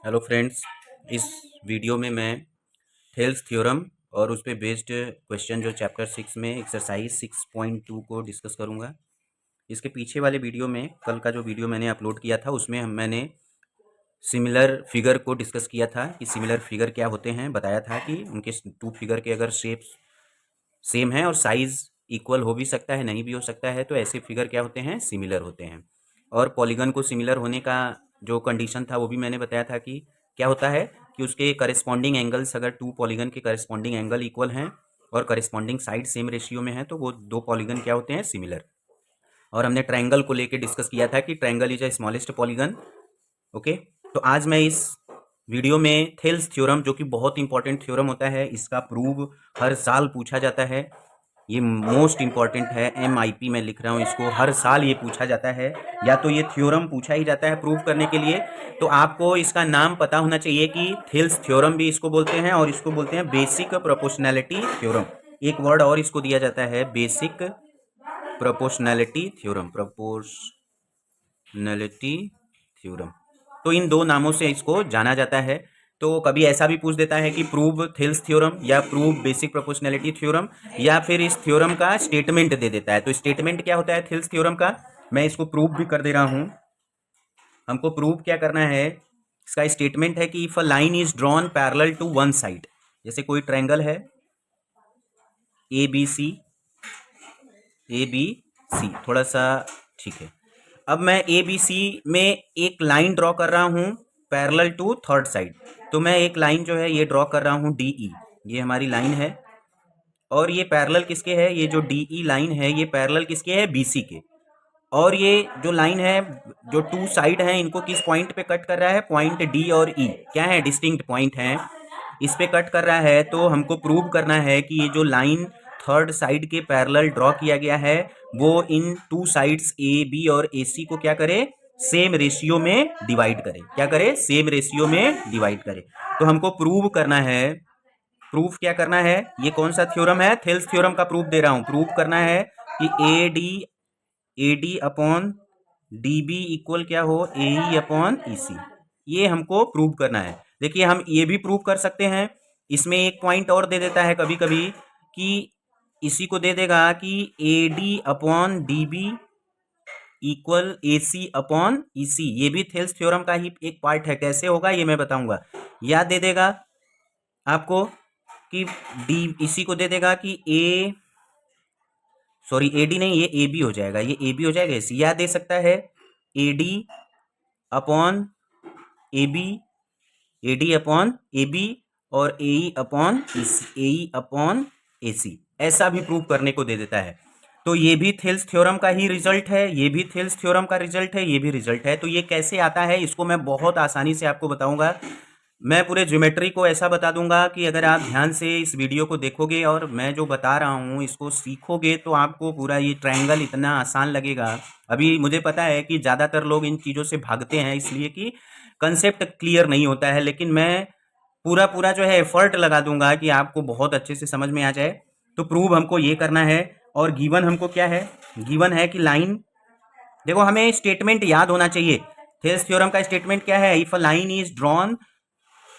Hello friends. इस video में मैं थेल्स थ्योरम और उस पे बेस्ड क्वेश्चन जो चैप्टर 6 में एक्सरसाइज 6.2 को डिस्कस करूंगा। इसके पीछे वाले वीडियो में, कल का जो वीडियो मैंने अपलोड किया था, उसमें मैंने सिमिलर फिगर को डिस्कस किया था कि सिमिलर फिगर क्या होते हैं। बताया था कि उनके टू फिगर के अगर शेप्स सेम है और साइज़ इक्वल हो भी सकता है, नहीं भी हो सकता है, तो ऐसे फिगर क्या होते हैं, सिमिलर होते हैं। और पॉलीगन को सिमिलर होने का जो कंडीशन था वो भी मैंने बताया था कि क्या होता है कि उसके करस्पॉन्डिंग एंगल्स, अगर टू पॉलीगन के करस्पॉन्डिंग एंगल इक्वल हैं और करस्पॉन्डिंग साइड सेम रेशियो में है, तो वो दो पॉलीगन क्या होते हैं, सिमिलर। और हमने ट्रायंगल को लेके डिस्कस किया था कि triangle is a smallest polygon. Okay, तो आज मैं इस वीडियो में थेल्स थ्योरम, जो कि बहुत इंपॉर्टेंट थ्योरम होता है, इसका प्रूव हर साल पूछा जाता है। ये मोस्ट इंपॉर्टेंट है, MIP में लिख रहा हूँ इसको, हर साल ये पूछा जाता है, या तो ये थ्योरम पूछा ही जाता है प्रूव करने के लिए। तो आपको इसका नाम पता होना चाहिए कि थेल्स थ्योरम भी इसको बोलते हैं और इसको बोलते हैं बेसिक प्रोपोर्शनैलिटी थ्योरम। एक वर्ड और इसको दिया जाता है, basic proportionality theorem, proportionality theorem. तो इन दो नामों से इसको जाना जाता है। तो कभी ऐसा भी पूछ देता है कि प्रूव थेल्स थ्योरम या प्रूव बेसिक प्रोपोर्शनैलिटी थ्योरम, या फिर इस थ्योरम का स्टेटमेंट दे देता है। तो स्टेटमेंट क्या होता है थेल्स थ्योरम का, मैं इसको प्रूव भी कर दे रहा हूं। हमको प्रूव क्या करना है, इसका स्टेटमेंट है कि if a line is drawn parallel to one side, जैसे कोई ट्रायंगल है ए बी सी, थोड़ा सा, ठीक है। अब मैं ABC में एक लाइन ड्रॉ कर रहा हूँ पैरेलल टू थर्ड साइड। तो मैं एक लाइन जो है ये ड्रॉ कर रहा हूँ DE, ये हमारी लाइन है। और ये पैरेलल किसके है, ये जो DE लाइन है ये पैरेलल किसके है, BC के। और ये जो लाइन है, जो टू साइड हैं, इनको किस पॉइंट पे कट कर रहा है, पॉइंट D और E क्या है, डिस्टिंक्ट पॉइंट हैं, इस पे कट कर रहा है। तो हमको प्रूव करना है कि ये जो लाइन थर्ड साइड के पैरेलल ड्रॉ किया गया है, वो इन टू साइड्स AB और AC को क्या करे, सेम रेशियो में डिवाइड करे। क्या करे, सेम रेशियो में डिवाइड करे। तो हमको प्रूव करना है, प्रूफ क्या करना है, ये कौन सा थ्योरम है, थेल्स थ्योरम का प्रूफ दे रहा हूं। प्रूफ करना है कि AD अपॉन DB इक्वल क्या हो, AE अपॉन EC। ये हमको प्रूव करना है। देखिए, हम ये भी प्रूव कर सकते हैं, इसमें एक पॉइंट और दे देता है कभी कभी कि इसी को दे देगा कि AD upon DB equal AC upon EC। ये भी थेल्स थ्योरम का ही एक पार्ट है। कैसे होगा ये मैं बताऊंगा। या दे देगा आपको कि डी, इसी को दे देगा कि AD नहीं, ये AB हो जाएगा, ये AB हो जाएगा AC। या दे सकता है AD upon AB, AD upon AB और AE अपॉन AC, ऐसा भी प्रूव करने को दे देता है। तो ये भी थेल्स थ्योरम का ही रिजल्ट है, ये भी थेल्स थ्योरम का रिजल्ट है, ये भी रिजल्ट है। तो ये कैसे आता है, इसको मैं बहुत आसानी से आपको बताऊंगा। मैं पूरे ज्योमेट्री को ऐसा बता दूंगा कि अगर आप ध्यान से इस वीडियो को देखोगे और मैं जो बता रहा हूँ इसको सीखोगे, तो आपको पूरा ये ट्रायंगल इतना आसान लगेगा। अभी मुझे पता है कि ज़्यादातर लोग इन चीज़ों से भागते हैं, इसलिए कि कंसेप्ट क्लियर नहीं होता है, लेकिन मैं पूरा पूरा जो है एफर्ट लगा दूंगा कि आपको बहुत अच्छे से समझ में आ जाए। तो प्रूव हमको ये करना है। और गिवन हमको क्या है, गिवन है कि लाइन, देखो हमें स्टेटमेंट याद होना चाहिए। थेल्स थ्योरम का स्टेटमेंट क्या है, if a line is drawn,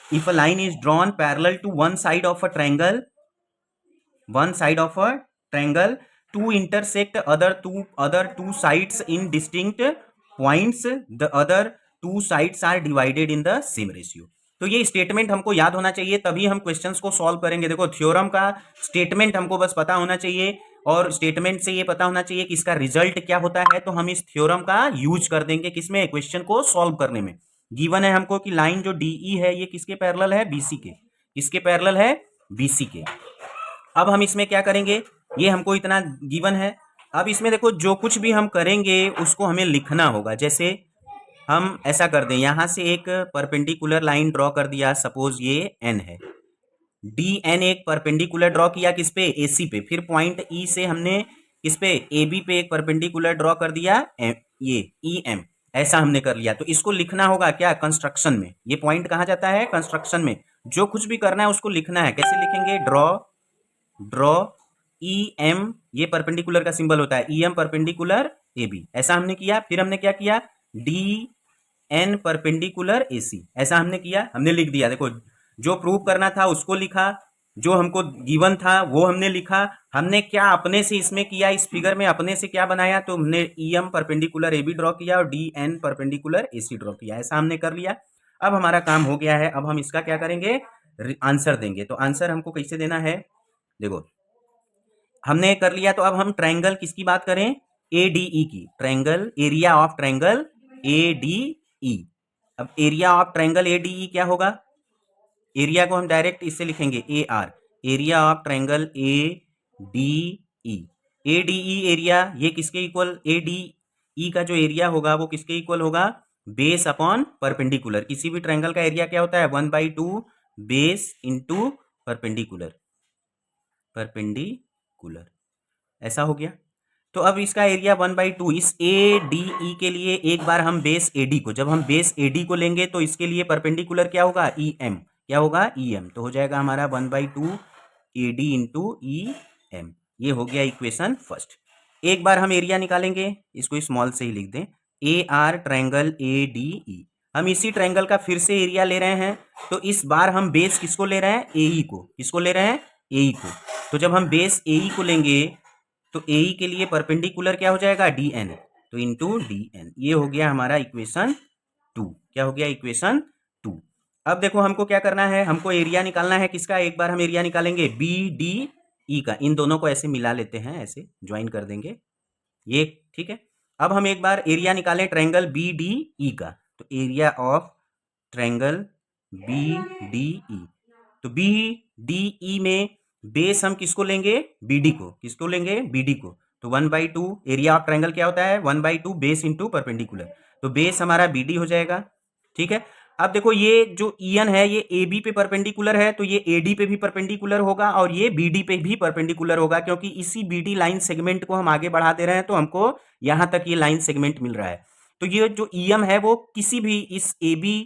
if a line is drawn parallel to one side of a triangle, one side of a triangle to intersect other two sides in distinct points, the other two sides are divided in the same ratio। तो ये statement हमको याद होना चाहिए, तभी हम questions को solve करेंगे। देखो, थ्योरम का स्टेटमेंट हमको बस पता होना चाहिए, और स्टेटमेंट से ये पता होना चाहिए कि इसका रिजल्ट क्या होता है। तो हम इस थ्योरम का यूज कर देंगे किसमें, क्वेश्चन को सॉल्व करने में। गिवन है हमको कि लाइन जो DE है ये किसके पैरेलल है, BC के। किसके पैरेलल है, BC के। अब हम इसमें क्या करेंगे, ये हमको इतना गिवन है। अब इसमें देखो, जो कुछ भी हम करेंगे उसको हमें लिखना होगा। जैसे हम ऐसा कर दें, यहां से एक परपेंडिकुलर लाइन ड्रॉ कर दिया, सपोज ये N है, DN एक परपेंडिकुलर ड्रॉ किया किस पे, AC पे। फिर पॉइंट E से हमने किस पे, AB पे एक परपेंडिकुलर ड्रॉ कर दिया, ये EM। ऐसा हमने कर लिया। तो इसको लिखना होगा क्या, कंस्ट्रक्शन में। ये पॉइंट कहाँ जाता है, कंस्ट्रक्शन में। जो कुछ भी करना है उसको लिखना है। कैसे लिखेंगे, ड्रॉ, ड्रॉ EM, ये परपेंडिकुलर का सिंबल होता है, EM परपेंडिकुलर AB। ऐसा हमने किया। फिर हमने क्या किया, एन परपेंडिकुलर ए सी। ऐसा हमने किया, हमने लिख दिया। देखो जो प्रूव करना था उसको लिखा, जो हमको गिवन था वो हमने लिखा। हमने क्या अपने से इसमें किया, इस फिगर में अपने से क्या बनाया, तो हमने E M perpendicular A B draw किया और D N perpendicular A C draw किया। ऐसा हमने कर लिया। अब हमारा काम हो गया है। अब हम इसका क्या करेंगे, आंसर देंगे। तो आंसर हमको कैसे देना है, देखो हमने कर लिया। तो अब हम ट्रायंगल किसकी बात करें, ए डी ई की। Triangle, area of triangle A D E. अब area of triangle A D E क्या होगा, एरिया को हम डायरेक्ट इससे लिखेंगे A R, area of triangle A D E. A D E area ये किसके इक्वल, ए डी ई का जो एरिया होगा वो किसके इक्वल होगा, बेस अपॉन परपेंडिकुलर। किसी भी ट्रायंगल का एरिया क्या होता है, 1/2 बेस इंटू परपेंडिकुलर, परपेंडिकुलर। ऐसा हो गया। तो अब इसका एरिया 1/2, इस ए डी ई के लिए एक बार हम बेस ए डी को, जब हम बेस ए डी को लेंगे तो इसके लिए परपेंडिकुलर क्या होगा, ई एम। क्या होगा, ई एम। तो हो जाएगा हमारा 1/2 A D into E M. ये हो गया इक्वेशन फर्स्ट। एक बार हम एरिया निकालेंगे, इसको स्मॉल से ही लिख दें, A R triangle A D ई। हम इसी ट्रायंगल का फिर से एरिया ले रहे हैं। तो इस बार हम बेस किसको ले रहे हैं, ए ई को। किसको ले रहे हैं, ए ई को। तो जब हम बेस ए ई को लेंगे तो ए ई के लिए परपेंडिकुलर क्या हो जाएगा, डी एन। तो इंटू डी एन। ये हो गया हमारा इक्वेशन 2। क्या हो गया, इक्वेशन 2। अब देखो हमको क्या करना है, हमको एरिया निकालना है किसका। एक बार हम एरिया निकालेंगे बी डी ई का। इन दोनों को ऐसे मिला लेते हैं, ऐसे ज्वाइन कर देंगे ये, ठीक है। अब हम एक बार एरिया निकालें ट्रायंगल बी डी ई का। तो area of triangle B D E. तो बी डी ई में बेस हम किसको लेंगे, बी डी को। किसको लेंगे, बी डी को। तो 1/2 एरिया ऑफ ट्रायंगल क्या होता है, 1/2 बेस इंटू परपेंडिकुलर। तो बेस हमारा बी डी हो जाएगा, ठीक है। अब देखो ये जो ई एन है ये ए बी पे परपेंडिकुलर है, तो ये ए डी पे भी परपेंडिकुलर होगा और ये बी डी पे भी परपेंडिकुलर होगा, क्योंकि इसी बी डी लाइन सेगमेंट को हम आगे बढ़ा दे रहे हैं। तो हमको यहां तक ये लाइन सेगमेंट मिल रहा है। तो ये जो ई एम है वो किसी भी इस ए बी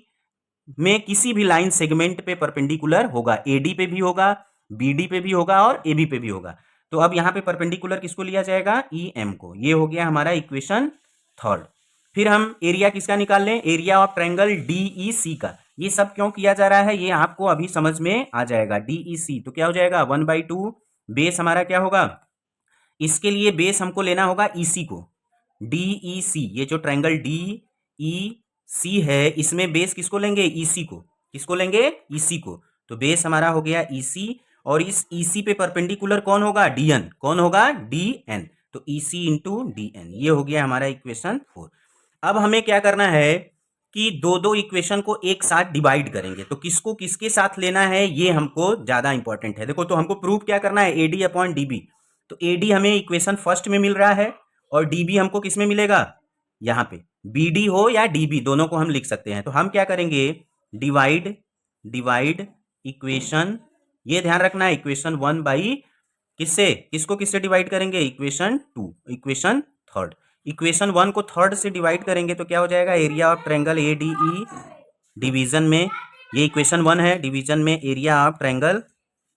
में किसी भी लाइन सेगमेंट पे परपेंडिकुलर होगा। एडी पे भी होगा, बीडी पे भी होगा और एबी पे भी होगा। तो अब यहाँ पे परपेंडिकुलर किसको लिया जाएगा, ई एम को। ये हो गया हमारा इक्वेशन थर्ड। फिर हम एरिया किसका निकाल लें, area of triangle D E C का। ये सब क्यों किया जा रहा है ये आपको अभी समझ में आ जाएगा। डी ई सी तो क्या हो जाएगा, 1/2 बेस हमारा क्या होगा, इसके लिए बेस हमको लेना होगा ईसी को। डी ई सी, ये जो ट्रायंगल डी ई सी है इसमें बेस किसको लेंगे, ईसी को। किसको लेंगे, ईसी को। तो बेस हमारा हो गया ईसी और इस ईसी पे परपेंडिकुलर कौन होगा, डीएन। कौन होगा, डी एन। तो ईसी इंटू डी एन। ये हो गया हमारा इक्वेशन 4। अब हमें क्या करना है कि दो दो इक्वेशन को एक साथ डिवाइड करेंगे। तो किसको किसके साथ लेना है ये हमको ज्यादा इंपॉर्टेंट है। देखो तो हमको प्रूव क्या करना है, एडी अपॉन डीबी। तो एडी हमें इक्वेशन फर्स्ट में मिल रहा है और डीबी हमको किस में मिलेगा, यहाँ पे बीडी हो या डीबी दोनों को हम लिख सकते हैं। तो हम क्या करेंगे, डिवाइड इक्वेशन, ये ध्यान रखना है इक्वेशन 1 बाई किससे, किसको किससे डिवाइड करेंगे, इक्वेशन 2, इक्वेशन थर्ड। इक्वेशन 1 को थर्ड से डिवाइड करेंगे तो क्या हो जाएगा, area of triangle A D E division में, ये इक्वेशन 1 है, डिवीजन में area of triangle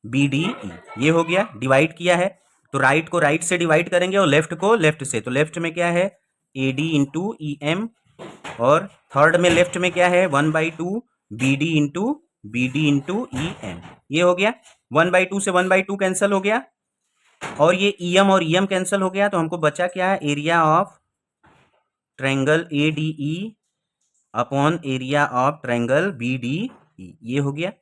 B D E. ये हो गया, डिवाइड किया है। तो राइट को राइट से डिवाइड करेंगे और लेफ्ट को लेफ्ट से। तो लेफ्ट में क्या है, A D into E M और थर्ड में लेफ्ट में क्या है, 1/2 B D into E M. ये हो गया, 1/2 से 1/2 कैंसिल हो गया और ये ई एम और ई एम कैंसिल हो गया। तो हमको बचा क्या है, area of triangle A D E upon area of triangle B D E. ये हो गया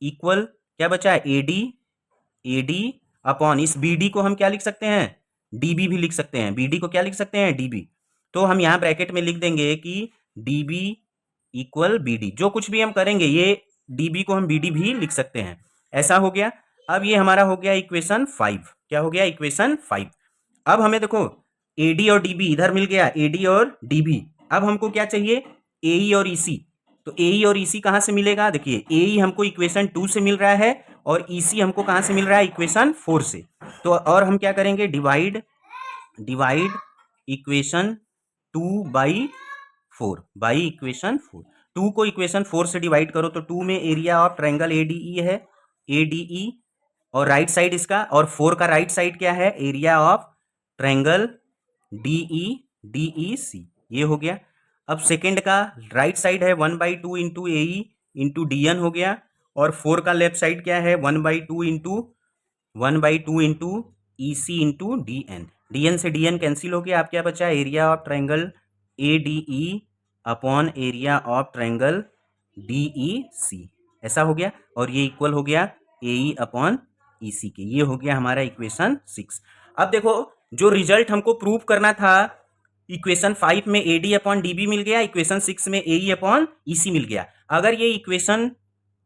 इक्वल, क्या बचा है, ए डी अपॉन इस बी डी को हम क्या लिख सकते हैं, डीबी भी लिख सकते हैं। बी डी को क्या लिख सकते हैं, डीबी। तो हम यहाँ ब्रैकेट में लिख देंगे कि डीबी इक्वल बी डी। जो कुछ भी हम करेंगे ये डीबी को हम बी डी भी लिख सकते हैं। ऐसा हो गया। अब ये हमारा हो गया इक्वेशन 5। क्या हो गया, इक्वेशन 5। अब हमें देखो एडी और डीबी इधर मिल गया, एडी और डीबी। अब हमको क्या चाहिए, एई और ईसी। तो एई और ईसी कहाँ से मिलेगा, देखिए एई हमको इक्वेशन 2 से मिल रहा है और ईसी हमको कहाँ से मिल रहा है, इक्वेशन 4 से। तो और हम क्या करेंगे, डिवाइड इक्वेशन 2/4 बाई इक्वेशन 4। 2 को इक्वेशन 4 से डिवाइड करो तो 2 में एरिया ऑफ ट्रायंगल एडीई है, एडीई और राइट साइड इसका, और 4 का राइट साइड क्या है, एरिया ऑफ ट्रायंगल डीई सी। ये हो गया। अब सेकेंड का राइट साइड है 1/2 इंटू ए इंटू डी एन हो गया, और 4 का लेफ्ट साइड क्या है 1/2 into E C into D N. D N से डी एन कैंसिल हो गया, आप क्या बचा, area of triangle A D E upon area of triangle D E C, ऐसा हो गया, और ये इक्वल हो गया ए ई अपॉन ई सी के। ये हो गया हमारा इक्वेशन 6। अब देखो जो रिजल्ट हमको प्रूव करना था, इक्वेशन 5 में A D upon D B मिल गया, इक्वेशन 6 में ए ई अपॉन ई सी मिल गया। अगर ये इक्वेशन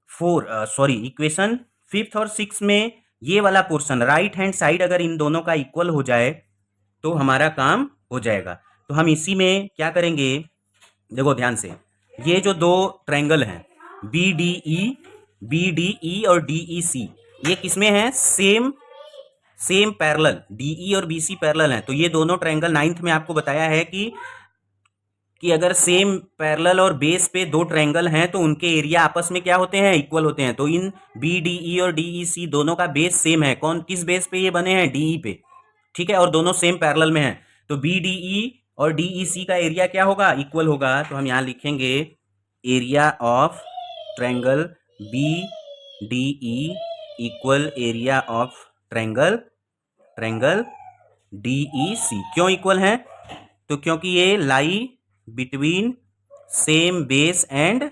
इक्वेशन 5th और 6 में ये वाला पोर्शन राइट हैंड साइड अगर इन दोनों का इक्वल हो जाए तो हमारा काम हो जाएगा। तो हम इसी में क्या करेंगे, देखो ध्यान से, ये जो दो ट्रायंगल हैं बी डी ई और डी ई सी, ये किसमें हैं, सेम पैरेलल, डी ई और बी सी पैरेलल हैं। तो ये दोनों ट्रायंगल 9th में आपको बताया है कि अगर सेम पैरेलल और बेस पे दो ट्रायंगल हैं तो उनके एरिया आपस में क्या होते हैं, इक्वल होते हैं। तो इन बी डी ई और डी ई सी दोनों का बेस सेम है। किस बेस पे ये बने हैं, डी ई पे, ठीक है, और दोनों सेम पैरेलल में हैं। तो बी डी ई और डी ई सी का एरिया क्या होगा, इक्वल होगा। तो हम यहाँ लिखेंगे area of triangle B D E equal area of triangle D E C. क्यों इक्वल है, तो क्योंकि ये lie between same base and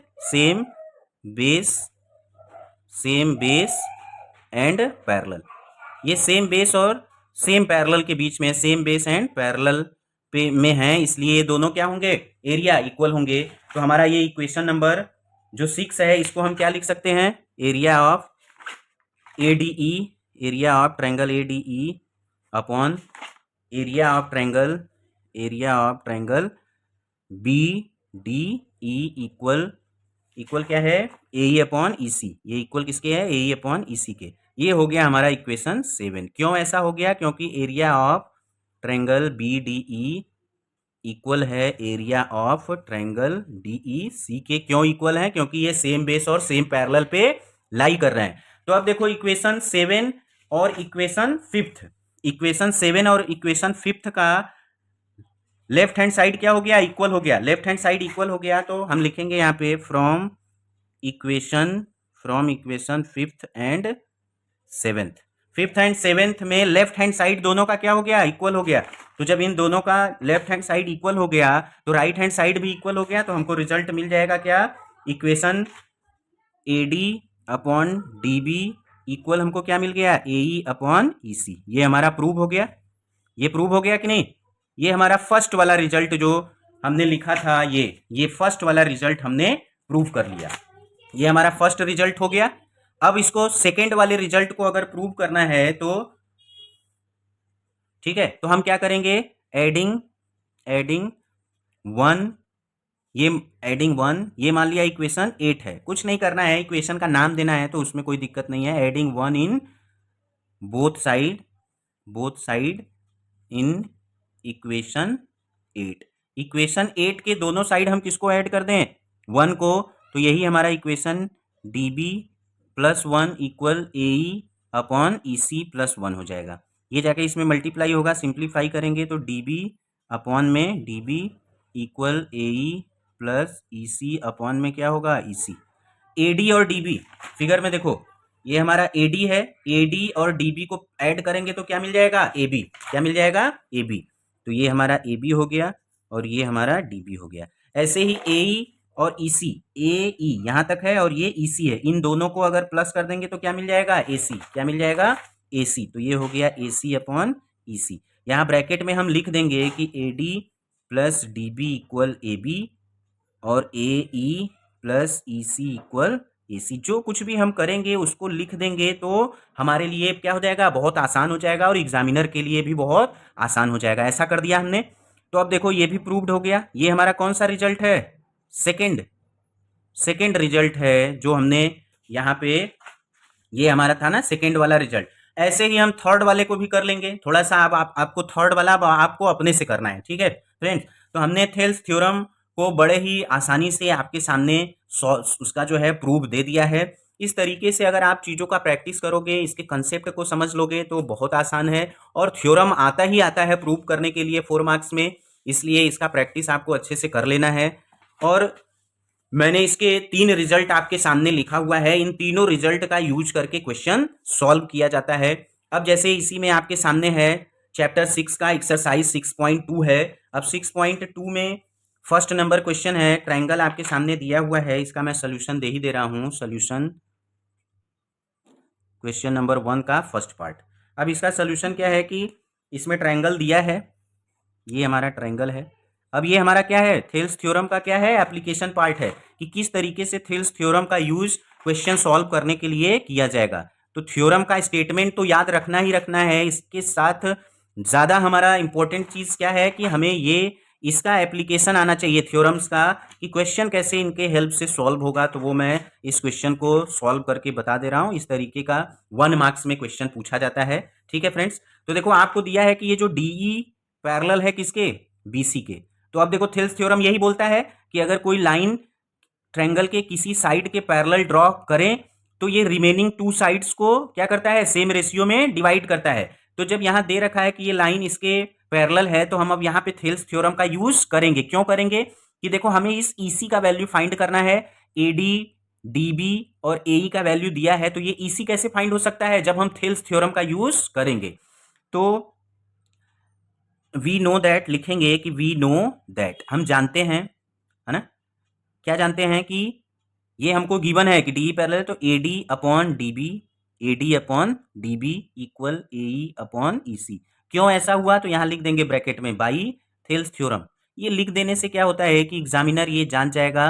parallel. ये सेम बेस और सेम पैरेलल के बीच में, सेम बेस एंड पैरेलल पे में है, इसलिए ये दोनों क्या होंगे, एरिया इक्वल होंगे। तो हमारा ये इक्वेशन नंबर जो 6 है इसको हम क्या लिख सकते हैं, area of A D E, area of triangle A D E upon area of triangle B D E equal क्या है, ए ई अपॉन ई सी। ये इक्वल किसके है, ए ई अपॉन ई सी के। ये हो गया हमारा इक्वेशन 7। क्यों ऐसा हो गया, क्योंकि area of triangle B D E equal है area of triangle D E C के। क्यों इक्वल है, क्योंकि ये सेम बेस और सेम पैरेलल पे लाई कर रहे हैं। तो अब देखो इक्वेशन 7 और इक्वेशन 5th का लेफ्ट हैंड साइड क्या हो गया, इक्वल हो गया। लेफ्ट हैंड साइड इक्वल हो गया तो हम लिखेंगे यहाँ पे from equation 5th and 7th में लेफ्ट हैंड साइड दोनों का क्या हो गया, इक्वल हो गया। तो जब इन दोनों का लेफ्ट हैंड साइड इक्वल हो गया तो राइट हैंड साइड भी इक्वल हो गया। तो हमको रिजल्ट मिल जाएगा क्या, equation A D upon D B equal हमको क्या मिल गया, ए ई अपॉन ई सी। ये हमारा प्रूव हो गया। ये प्रूव हो गया कि नहीं, ये हमारा फर्स्ट वाला रिजल्ट जो हमने लिखा था, ये फर्स्ट वाला रिजल्ट हमने प्रूव कर लिया। ये हमारा फर्स्ट रिजल्ट हो गया। अब इसको सेकेंड वाले रिजल्ट को अगर प्रूव करना है तो ठीक है, तो हम क्या करेंगे, एडिंग 1, ये मान लिया इक्वेशन 8 है, कुछ नहीं करना है, इक्वेशन का नाम देना है तो उसमें कोई दिक्कत नहीं है। Adding 1 in both side in equation 8। Equation 8 के दोनों साइड हम किसको ऐड कर दें, 1 को। तो यही हमारा equation D B plus 1 equal A E upon E C plus 1 हो जाएगा। ये जाके इसमें मल्टीप्लाई होगा, सिंप्लीफाई करेंगे तो डी बी अपॉन में D B equal A E plus E C upon में क्या होगा, ई सी। ए डी और डी बी फिगर में देखो, ये हमारा ए डी है, ए डी और डी बी को ऐड करेंगे तो क्या मिल जाएगा, ए बी। क्या मिल जाएगा, ए बी। तो ये हमारा ए बी हो गया और ये हमारा डी बी हो गया। ऐसे ही ए ई और ई सी, ए ई यहाँ तक है और ये ई सी है, इन दोनों को अगर प्लस कर देंगे तो क्या मिल जाएगा, ए सी। क्या मिल जाएगा, ए सी। तो ये हो गया ए सी अपॉन ई सी। यहाँ ब्रैकेट में हम लिख देंगे कि A D plus D B equal A B और A E plus E C equal ए सी। जो कुछ भी हम करेंगे उसको लिख देंगे तो हमारे लिए क्या हो जाएगा, बहुत आसान हो जाएगा और एग्जामिनर के लिए भी बहुत आसान हो जाएगा। ऐसा कर दिया हमने। तो अब देखो ये भी प्रूव्ड हो गया। ये हमारा कौन सा रिजल्ट है, सेकेंड रिजल्ट है जो हमने यहाँ पे, ये हमारा था ना सेकेंड वाला रिजल्ट। ऐसे ही हम थर्ड वाले को भी कर लेंगे। थोड़ा सा आपको थर्ड वाला आपको अपने से करना है, ठीक है फ्रेंड्स। तो हमने थेल्स थ्योरम को बड़े ही आसानी से आपके सामने उसका जो है प्रूफ दे दिया है। इस तरीके से अगर आप चीज़ों का प्रैक्टिस करोगे, इसके कंसेप्ट को समझ लोगे तो बहुत आसान है और थ्योरम आता ही आता है प्रूफ करने के लिए 4 मार्क्स में। इसलिए इसका प्रैक्टिस आपको अच्छे से कर लेना है। और मैंने इसके 3 रिजल्ट आपके सामने लिखा हुआ है, इन तीनों रिजल्ट का यूज करके क्वेश्चन सॉल्व किया जाता है। अब जैसे इसी में आपके सामने है चैप्टर 6 का एक्सरसाइज 6.2 है। अब 6.2 में फर्स्ट नंबर क्वेश्चन है, ट्रायंगल आपके सामने दिया हुआ है, इसका मैं सोल्यूशन दे ही दे रहा हूं। सोल्यूशन क्वेश्चन नंबर 1 का फर्स्ट पार्ट। अब इसका सोल्यूशन क्या है कि इसमें ट्रायंगल दिया है, ये हमारा ट्रायंगल है। अब ये हमारा क्या है, थेल्स थ्योरम का क्या है, एप्लीकेशन पार्ट है कि किस तरीके से थेल्स थ्योरम का यूज क्वेश्चन सॉल्व करने के लिए किया जाएगा। तो थ्योरम का स्टेटमेंट तो याद रखना ही रखना है, इसके साथ ज़्यादा हमारा इंपॉर्टेंट चीज़ क्या है कि हमें ये इसका एप्लीकेशन आना चाहिए थ्योरम्स का, कि क्वेश्चन कैसे इनके हेल्प से सॉल्व होगा। तो वो मैं इस क्वेश्चन को सॉल्व करके बता दे रहा हूँ। इस तरीके का 1 मार्क्स में क्वेश्चन पूछा जाता है। ठीक है फ्रेंड्स, तो देखो आपको दिया है कि ये जो डीई पैरेलल है किसके, बीसी के। तो अब देखो थेल्स थ्योरम यही बोलता है कि अगर कोई लाइन ट्रायंगल के किसी साइड के पैरेलल ड्रॉ करें तो ये रिमेनिंग 2 साइड्स को क्या करता है, सेम रेशियो में डिवाइड करता है। तो जब यहां दे रखा है कि ये लाइन इसके पैरेलल है, तो हम अब यहां पे थेल्स थ्योरम का यूज करेंगे। क्यों करेंगे कि देखो हमें इस ईसी का वैल्यू फाइंड करना है, एडी डीबी और एई का वैल्यू दिया है। तो ये ईसी कैसे फाइंड हो सकता है, जब हम थेल्स थ्योरम का यूज करेंगे। तो वी नो दैट लिखेंगे कि वी नो दैट, हम जानते हैं, है ना, क्या जानते हैं कि ये हमको गिवन है कि डी पैरेलल, तो A D upon D B, A D upon D B equal A E upon E C. क्यों ऐसा हुआ, तो यहां लिख देंगे ब्रैकेट में बाई थेल्स थ्योरम। ये लिख देने से क्या होता है कि एग्जामिनर ये जान जाएगा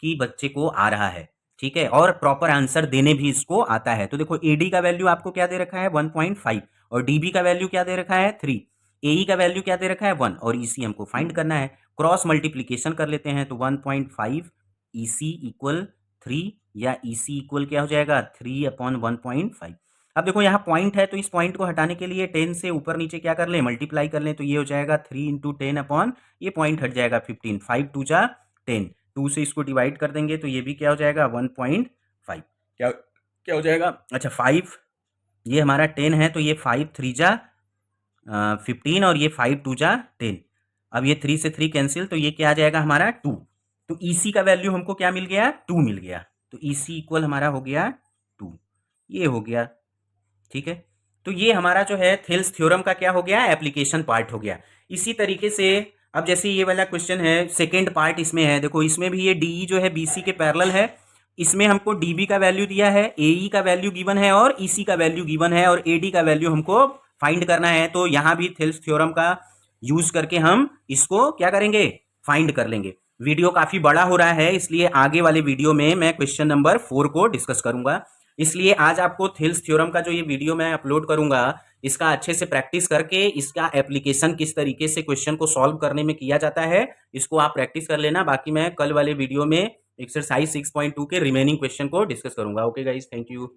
कि बच्चे को आ रहा है। ठीक है, और प्रॉपर आंसर देने भी इसको आता है। तो देखो ए डी का वैल्यू आपको क्या दे रखा है 1.5, और डी बी का वैल्यू क्या दे रखा है 3, ए का वैल्यू क्या दे रखा है 1, और ई सी हमको फाइंड करना है। क्रॉस मल्टीप्लीकेशन कर लेते हैं, तो 1.5 ई सी इक्वल 3, या ई सी इक्वल क्या हो जाएगा 3 अपॉन 1.5। अब देखो यहाँ पॉइंट है, तो इस पॉइंट को हटाने के लिए 10 से ऊपर नीचे क्या कर लें, मल्टीप्लाई कर लें। तो ये हो जाएगा 3 इंटू 10 अपॉन, ये पॉइंट हट जाएगा 15, 5 टू जा 10, 2 से इसको डिवाइड कर देंगे तो ये भी क्या हो जाएगा 1.5। क्या क्या हो जाएगा, अच्छा 5, ये हमारा 10 है, तो ये 5 3 जा 15, और ये 5 2 जा 10। अब ये 3 से 3 कैंसिल, तो ये क्या आ जाएगा हमारा 2। तो ईसी का वैल्यू हमको क्या मिल गया 2 मिल गया। तो ईसी इक्वल हमारा हो गया 2, ये हो गया। ठीक है, तो ये हमारा जो है थेल्स थ्योरम का क्या हो गया, एप्लीकेशन पार्ट हो गया। इसी तरीके से अब जैसे ये वाला क्वेश्चन है, सेकेंड पार्ट इसमें है, देखो इसमें भी ये डीई जो है बीसी के पैरेलल है। इसमें हमको डीबी का वैल्यू दिया है, एई का वैल्यू गिवन है, और ईसी का वैल्यू गिवन है, और एडी का वैल्यू हमको फाइंड करना है। तो यहां भी थेल्स थ्योरम का यूज करके हम इसको क्या करेंगे, फाइंड कर लेंगे। वीडियो काफी बड़ा हो रहा है, इसलिए आगे वाले वीडियो में मैं क्वेश्चन नंबर 4 को डिस्कस करूंगा। इसलिए आज आपको थेल्स थ्योरम का जो ये वीडियो मैं अपलोड करूंगा, इसका अच्छे से प्रैक्टिस करके इसका एप्लीकेशन किस तरीके से क्वेश्चन को सॉल्व करने में किया जाता है, इसको आप प्रैक्टिस कर लेना। बाकी मैं कल वाले वीडियो में एक्सरसाइज 6.2 के रिमेनिंग क्वेश्चन को डिस्कस करूंगा। Okay guys, thank you.